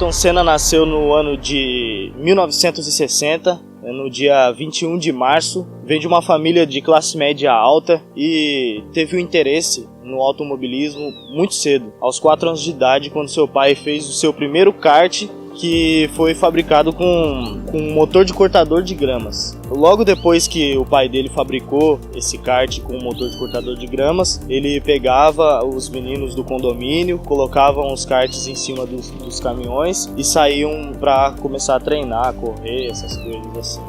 Ayrton Senna nasceu no ano de 1960, no dia 21 de março. Vem de uma família de classe média alta e teve o interesse no automobilismo muito cedo, aos 4 anos de idade, quando seu pai fez o seu primeiro kart, que foi fabricado com um motor de cortador de gramas. Logo depois que o pai dele fabricou esse kart com um motor de cortador de gramas, ele pegava os meninos do condomínio, colocavam os karts em cima dos caminhões e saíam para começar a treinar, correr, essas coisas assim.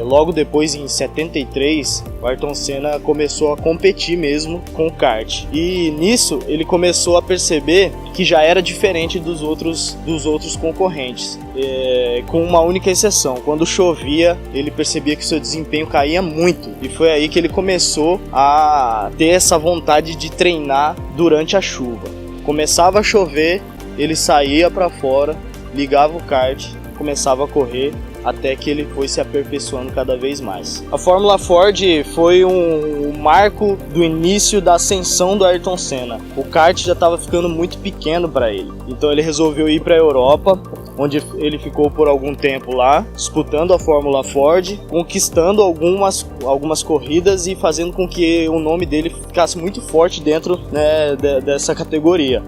Logo depois, em 73, o Ayrton Senna começou a competir mesmo com o kart. E nisso ele começou a perceber que já era diferente dos outros concorrentes, com uma única exceção: quando chovia ele percebia que seu desempenho caía muito, e foi aí que ele começou a ter essa vontade de treinar durante a chuva. Começava a chover, ele saía para fora, ligava o kart, começava a correr, até que ele foi se aperfeiçoando cada vez mais. A Fórmula Ford foi um marco do início da ascensão do Ayrton Senna. O kart já estava ficando muito pequeno para ele, então ele resolveu ir para a Europa, onde ele ficou por algum tempo lá, disputando a Fórmula Ford, conquistando algumas corridas e fazendo com que o nome dele ficasse muito forte dentro, né, dessa categoria.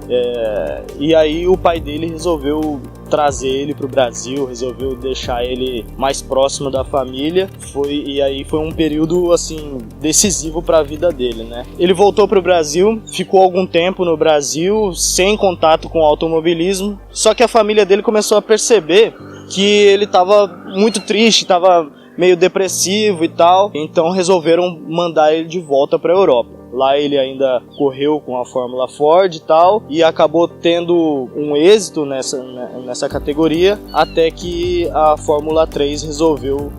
E aí o pai dele resolveu trazer ele para o Brasil, resolveu deixar ele mais próximo da família. E aí foi um período assim decisivo para a vida dele, né? Ele voltou para o Brasil, ficou algum tempo no Brasil sem contato com o automobilismo, só que a família dele começou a perceber que ele estava muito triste, estava meio depressivo e tal, então resolveram mandar ele de volta para a Europa. Lá ele ainda correu com a Fórmula Ford e tal, e acabou tendo um êxito nessa categoria, até que a Fórmula 3 resolveu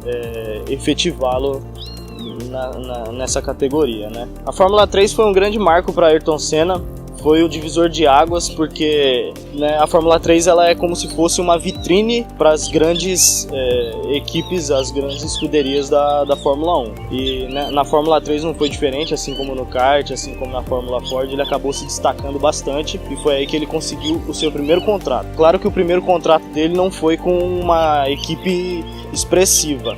efetivá-lo nessa categoria, né? A Fórmula 3 foi um grande marco para Ayrton Senna. Foi o divisor de águas, porque, né, a Fórmula 3 ela é como se fosse uma vitrine para as grandes equipes, as grandes escuderias da Fórmula 1. E, né, na Fórmula 3 não foi diferente, assim como no kart, assim como na Fórmula Ford, ele acabou se destacando bastante, e foi aí que ele conseguiu o seu primeiro contrato. Claro que o primeiro contrato dele não foi com uma equipe expressiva.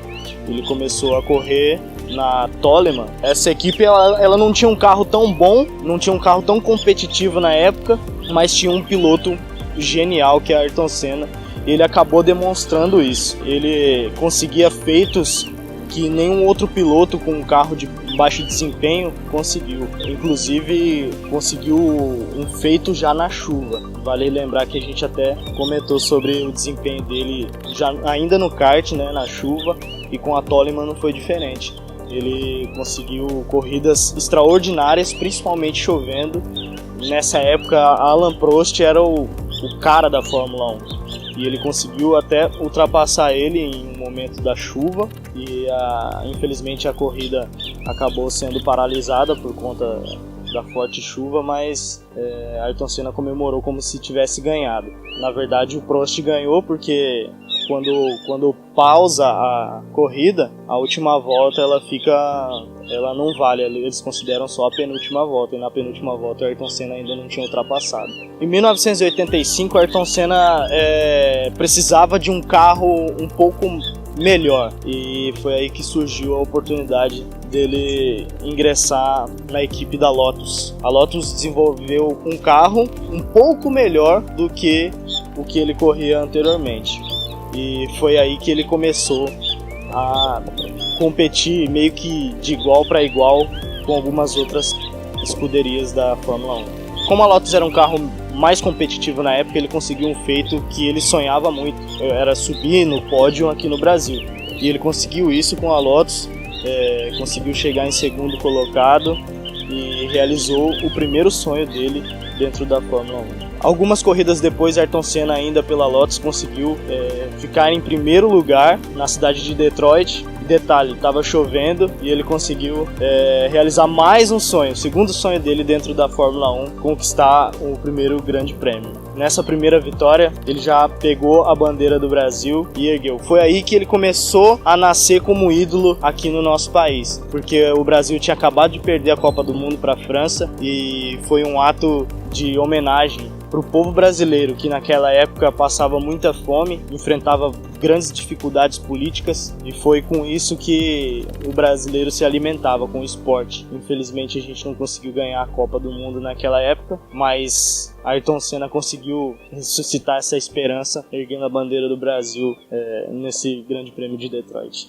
Ele começou a correr na Toleman. Essa equipe ela não tinha um carro tão bom, não tinha um carro tão competitivo na época, mas tinha um piloto genial, que é Ayrton Senna. Ele acabou demonstrando isso. Ele conseguia feitos que nenhum outro piloto com um carro de baixo desempenho conseguiu. Inclusive conseguiu um feito já na chuva. Vale lembrar que a gente até comentou sobre o desempenho dele já ainda no kart, né, na chuva, e com a Toleman não foi diferente. Ele conseguiu corridas extraordinárias, principalmente chovendo. Nessa época, Alain Prost era o cara da Fórmula 1. E ele conseguiu até ultrapassar ele em um momento da chuva. E infelizmente a corrida acabou sendo paralisada por conta da forte chuva, mas Ayrton Senna comemorou como se tivesse ganhado. Na verdade, o Prost ganhou porque quando pausa a corrida, a última volta ela não vale, eles consideram só a penúltima volta, e na penúltima volta o Ayrton Senna ainda não tinha ultrapassado. Em 1985, Ayrton Senna precisava de um carro um pouco melhor, e foi aí que surgiu a oportunidade dele ingressar na equipe da Lotus. A Lotus desenvolveu um carro um pouco melhor do que o que ele corria anteriormente, e foi aí que ele começou a competir meio que de igual para igual com algumas outras escuderias da Fórmula 1. Como a Lotus era um carro mais competitivo na época, ele conseguiu um feito que ele sonhava muito, era subir no pódio aqui no Brasil. E ele conseguiu isso com a Lotus, conseguiu chegar em segundo colocado e realizou o primeiro sonho dele dentro da Fórmula 1. Algumas corridas depois, Ayrton Senna, ainda pela Lotus, conseguiu ficar em primeiro lugar na cidade de Detroit. Detalhe, estava chovendo e ele conseguiu realizar mais um sonho, o segundo sonho dele dentro da Fórmula 1, conquistar o primeiro grande prêmio. Nessa primeira vitória, ele já pegou a bandeira do Brasil e ergueu. Foi aí que ele começou a nascer como ídolo aqui no nosso país, porque o Brasil tinha acabado de perder a Copa do Mundo para a França, e foi um ato de homenagem para o povo brasileiro, que naquela época passava muita fome, enfrentava grandes dificuldades políticas, e foi com isso que o brasileiro se alimentava, com o esporte. Infelizmente a gente não conseguiu ganhar a Copa do Mundo naquela época, mas Ayrton Senna conseguiu ressuscitar essa esperança, erguendo a bandeira do Brasil nesse Grande Prêmio de Detroit.